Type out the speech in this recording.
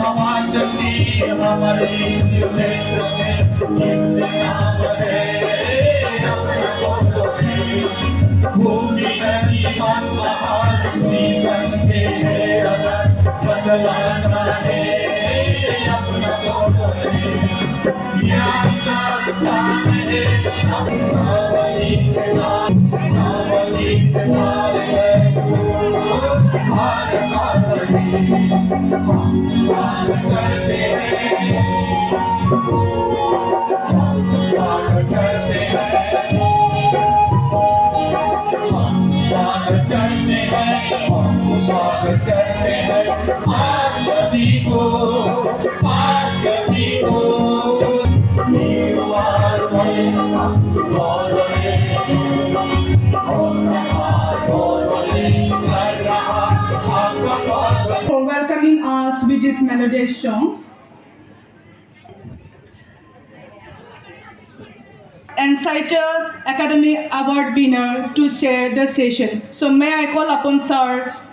समाज की हमारे इस क्षेत्र में किससे नाम है अपना बोलो भूमि नदी मन महान जीवन के है अगर बदलाना है अपना बोलो ज्ञान का स्थान है नावली के नाम है भारत हम स्वागत करते हैं हम स्वागत करते हैं हम स्वागत करते हैं हम स्वागत करते हैं आप सभी को निर्वाण For welcoming us with this melodious song. And Citer Academy Award winner to share the session. So may I call upon Sir